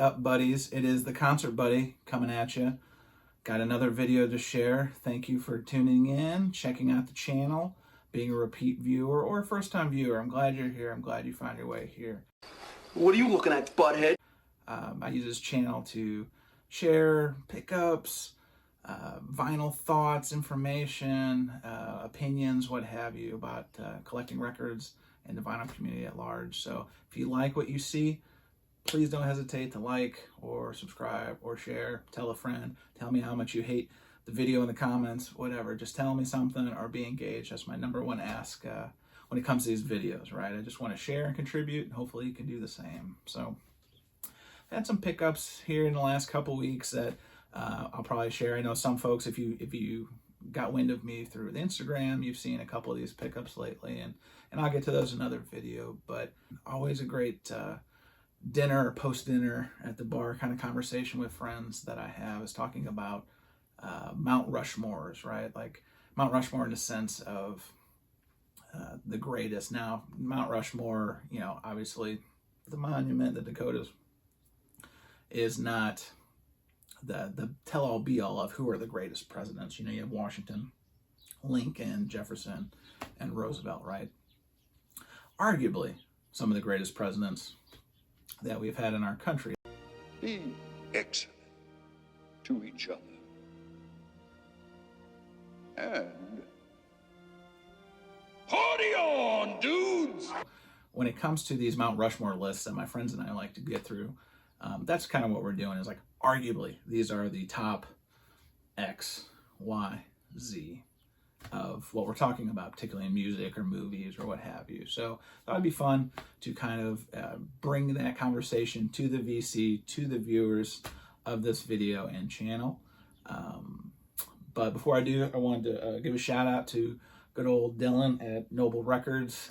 up, buddies? It is the Concert Buddy coming at you. Got another video to share. Thank you for tuning in, checking out the channel, being a repeat viewer or a first-time viewer. I'm glad you're here. I'm glad you found your way here. What are you looking at, butthead? I use this channel to share pickups, vinyl thoughts, information, opinions, what have you, about collecting records and the vinyl community at large. So if you like what you see, please don't hesitate to like or subscribe or share. Tell a friend. Tell me how much you hate the video in the comments, whatever. Just tell me something or be engaged. That's my number one ask when it comes to these videos, right? I just want to share and contribute, and hopefully you can do the same. So I had some pickups here in the last couple weeks that I'll probably share. I know some folks, if you got wind of me through the Instagram, you've seen a couple of these pickups lately, and I'll get to those in another video. But always a great dinner or post-dinner at the bar kind of conversation with friends that I have is talking about Mount Rushmores, right? Like Mount Rushmore in the sense of the greatest. Now, Mount Rushmore, you know, obviously the monument, the Dakotas, is not the tell-all be-all of who are the greatest presidents. You know, you have Washington, Lincoln, Jefferson, and Roosevelt, right? Arguably some of the greatest presidents that we've had in our country. Be excellent to each other. And party on, dudes! When it comes to these Mount Rushmore lists that my friends and I like to get through, that's kind of what we're doing, is like, arguably, these are the top X, Y, Z of what we're talking about, particularly in music or movies or what have you. So that would be fun to kind of bring that conversation to the VC, to the viewers of this video and channel. But before I do, I wanted to give a shout out to good old Dylan at Noble Records.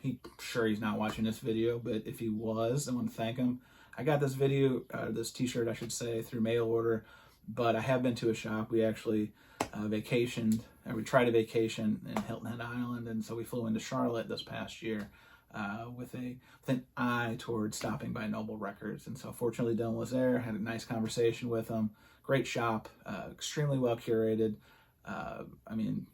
He's not watching this video, but if he was, I want to thank him. I got this video, this t-shirt I should say, through mail order, but I have been to a shop. We actually vacationed, or we tried a vacation in Hilton Head Island, and so we flew into Charlotte this past year with an eye toward stopping by Noble Records. And so fortunately Dylan was there, had a nice conversation with him. Great shop, extremely well curated. I mean,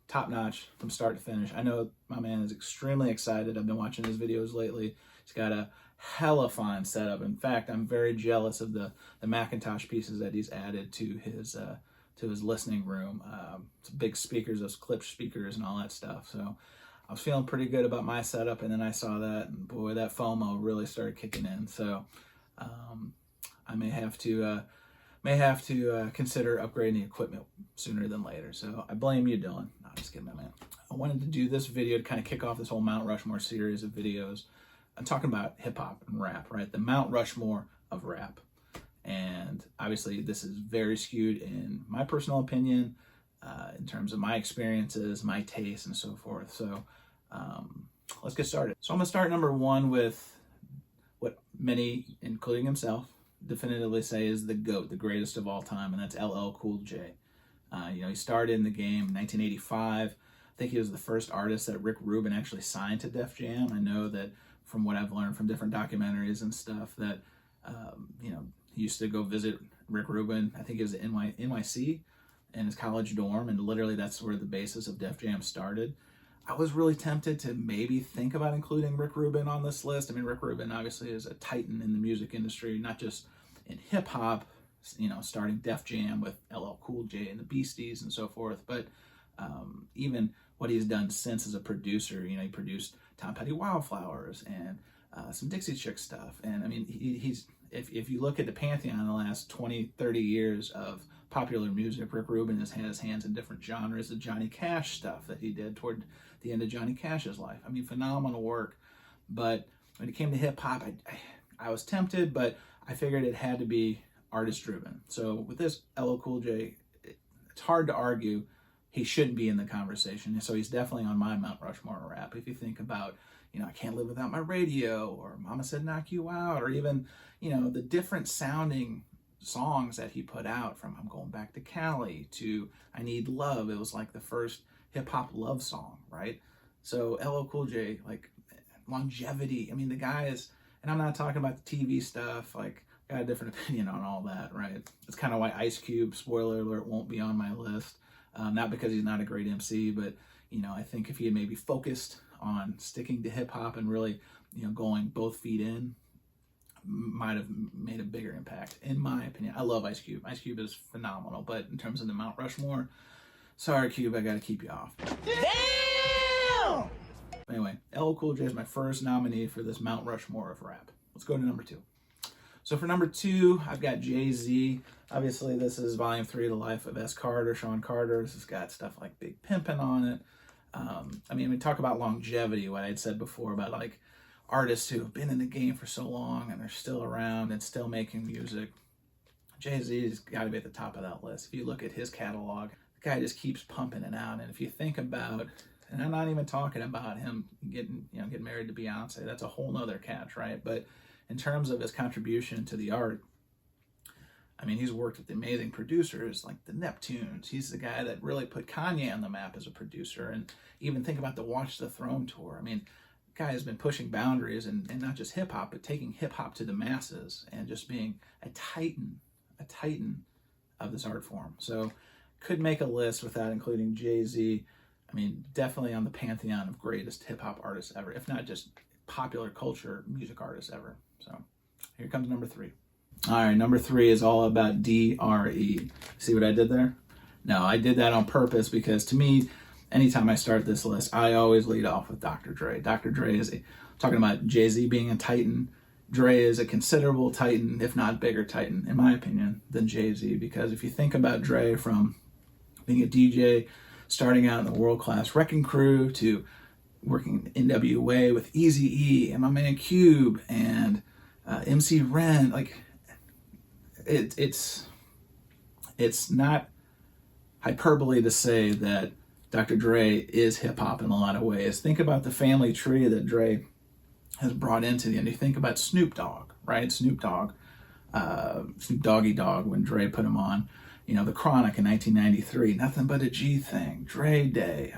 top notch from start to finish. I know my man is extremely excited. I've been watching his videos lately. He's got a hella fine setup. In fact, I'm very jealous of the Macintosh pieces that he's added to his listening room. Big speakers, those clip speakers and all that stuff. So I was feeling pretty good about my setup, and then I saw that, and boy, that FOMO really started kicking in. So I may have to consider upgrading the equipment sooner than later. So I blame you, Dylan. No, just kidding, my man. I wanted to do this video to kind of kick off this whole Mount Rushmore series of videos. I'm talking about hip-hop and rap, right? The Mount Rushmore of rap. And obviously this is very skewed in my personal opinion, in terms of my experiences, my tastes, and so forth. So let's get started. So I'm gonna start number one with what many, including himself, definitively say is the GOAT, the greatest of all time, and that's LL Cool J. You know, he started in the game in 1985. I think he was the first artist that Rick Rubin actually signed to Def Jam. I know that from what I've learned from different documentaries and stuff, that you know, he used to go visit Rick Rubin. I think he was at NYC in his college dorm, and literally that's where the basis of Def Jam started. I was really tempted to maybe think about including Rick Rubin on this list. I mean, Rick Rubin obviously is a titan in the music industry, not just in hip hop, you know, starting Def Jam with LL Cool J and the Beasties and so forth, but even what he's done since as a producer. You know, he produced Tom Petty Wildflowers and some Dixie Chick stuff. And I mean, he's if you look at the pantheon in the last 20, 30 years of popular music, Rick Rubin has had his hands in different genres. The Johnny Cash stuff that he did toward the end of Johnny Cash's life. I mean, phenomenal work. But when it came to hip hop, I was tempted, but I figured it had to be artist driven. So with this LL Cool J, it's hard to argue he shouldn't be in the conversation. So he's definitely on my Mount Rushmore of rap. If you think about, you know, I Can't Live Without My Radio, or Mama Said Knock You Out, or even, you know, the different sounding songs that he put out, from I'm Going Back to Cali to I Need Love. It was like the first hip-hop love song, right? So LL Cool J, like, longevity. I mean, the guy is, and I'm not talking about the TV stuff, like got a different opinion on all that, right? It's kind of why Ice Cube, spoiler alert, won't be on my list. Not because he's not a great MC, but, I think if he had maybe focused on sticking to hip hop and really, going both feet in, might have made a bigger impact, in my opinion. I love Ice Cube. Ice Cube is phenomenal, but in terms of the Mount Rushmore, sorry, Cube, I got to keep you off. Damn! Anyway, LL Cool J is my first nominee for this Mount Rushmore of rap. Let's go to number 2. So for number 2, I've got Jay-Z. Obviously, this is Volume 3 of the Life of S. Carter, Sean Carter. This has got stuff like Big Pimpin' on it. We talk about longevity, what I had said before about like artists who have been in the game for so long and they're still around and still making music. Jay-Z's got to be at the top of that list. If you look at his catalog, the guy just keeps pumping it out. And if you think about, and I'm not even talking about him getting married to Beyonce, that's a whole nother catch, right? But in terms of his contribution to the art, he's worked with amazing producers like the Neptunes. He's the guy that really put Kanye on the map as a producer. And even think about the Watch the Throne tour. The guy has been pushing boundaries and not just hip hop, but taking hip hop to the masses and just being a titan of this art form. So could make a list without including Jay-Z. Definitely on the pantheon of greatest hip hop artists ever, if not just popular culture music artists ever. So here comes number 3. All right, number 3 is all about DRE. See what I did there? No, I did that on purpose because to me, anytime I start this list, I always lead off with Dr. Dre. Dr. Dre is talking about Jay-Z being a titan. Dre is a considerable titan, if not bigger titan, in my opinion, than Jay-Z. Because if you think about Dre from being a DJ, starting out in the world-class Wrecking Crew, to working NWA with Eazy-E and my man Cube and MC Ren, like it's not hyperbole to say that Dr. Dre is hip-hop in a lot of ways. Think about the family tree that Dre has brought into the end. You think about Snoop Dogg, right? Snoop Doggy Dogg, when Dre put him on. The Chronic in 1993, Nothing But a G Thing, Dre Day.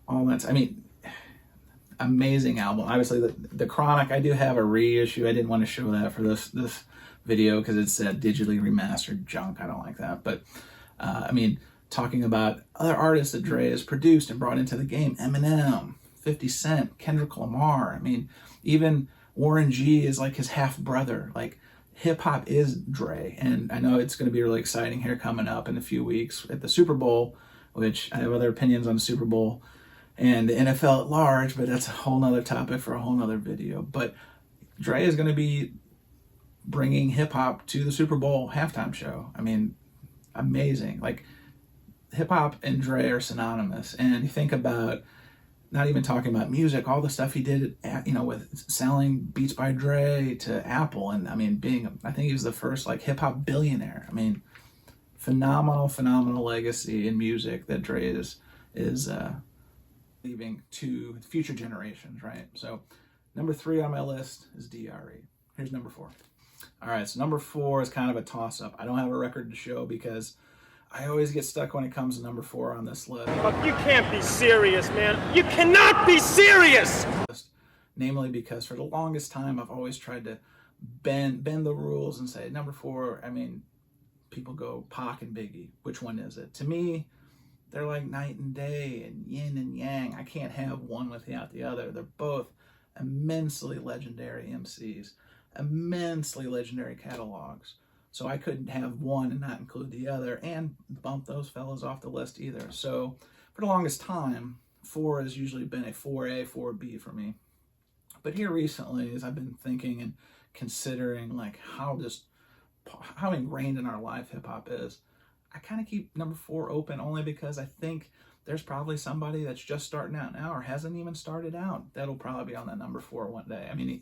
All that's, amazing album. Obviously, the Chronic, I do have a reissue. I didn't want to show that for this video because it's digitally remastered junk. I don't like that. But, talking about other artists that Dre has produced and brought into the game, Eminem, 50 Cent, Kendrick Lamar. Even Warren G is like his half brother. Like, hip hop is Dre. And I know it's going to be really exciting here coming up in a few weeks at the Super Bowl, which I have other opinions on the Super Bowl and the NFL at large, but that's a whole nother topic for a whole nother video. But Dre is going to be bringing hip hop to the Super Bowl halftime show. Amazing. Like, hip hop and Dre are synonymous. And you think about, not even talking about music, all the stuff he did, with selling Beats by Dre to Apple, and I think he was the first like hip hop billionaire. Phenomenal legacy in music that Dre is leaving to future generations, right? So number 3 on my list is DRE. Here's number 4. All right, so number 4 is kind of a toss-up. I don't have a record to show because I always get stuck when it comes to number 4 on this list. You can't be serious, man. You cannot be serious! Namely because for the longest time, I've always tried to bend the rules and say, number 4, people go Pac and Biggie. Which one is it? To me, they're like night and day and yin and yang. I can't have one without the other. They're both immensely legendary MCs, immensely legendary catalogs. So I couldn't have one and not include the other and bump those fellas off the list either. So for the longest time, 4 has usually been a 4A, 4B for me. But here recently, as I've been thinking and considering like how ingrained in our life hip hop is, I kind of keep number 4 open only because I think there's probably somebody that's just starting out now or hasn't even started out that'll probably be on that number 4 one day.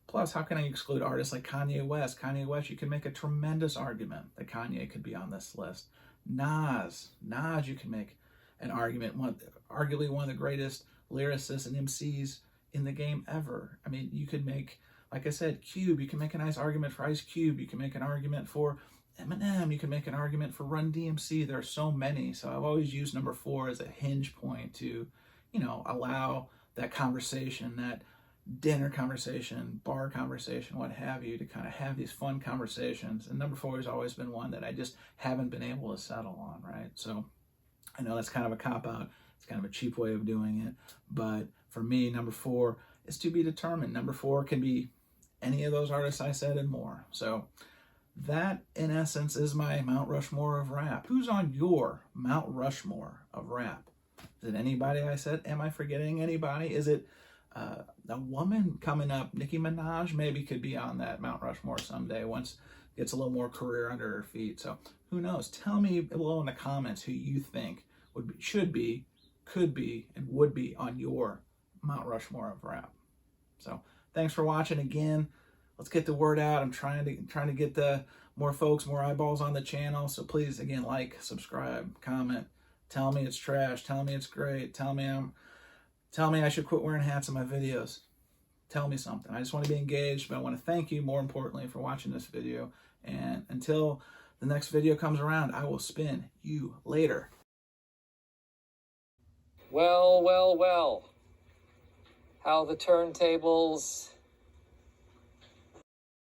Plus, how can I exclude artists like Kanye West? Kanye West, you can make a tremendous argument that Kanye could be on this list. Nas, you can make an argument, arguably one of the greatest lyricists and MCs in the game ever. You could make, like I said, Cube, you can make a nice argument for Ice Cube, you can make an argument for Eminem, you can make an argument for Run DMC. There are so many. So I've always used number 4 as a hinge point to, allow that conversation, that dinner conversation, bar conversation, what have you, to kind of have these fun conversations. And number 4 has always been one that I just haven't been able to settle on, right? So I know that's kind of a cop-out. It's kind of a cheap way of doing it. But for me, number 4 is to be determined. Number 4 can be any of those artists I said and more. So that, in essence, is my Mount Rushmore of rap. Who's on your Mount Rushmore of rap? Is it anybody I said? Am I forgetting anybody? Is it a woman coming up? Nicki Minaj maybe could be on that Mount Rushmore someday once gets a little more career under her feet. So who knows? Tell me below in the comments who you think would be, should be, could be, and would be on your Mount Rushmore of rap. So thanks for watching again. Let's get the word out. I'm trying to get the more folks, more eyeballs on the channel. So please, again, like, subscribe, comment, tell me it's trash, tell me it's great, tell me I should quit wearing hats in my videos. Tell me something. I just want to be engaged, but I want to thank you more importantly for watching this video. And until the next video comes around, I will spin you later. Well, well, well. How the turntables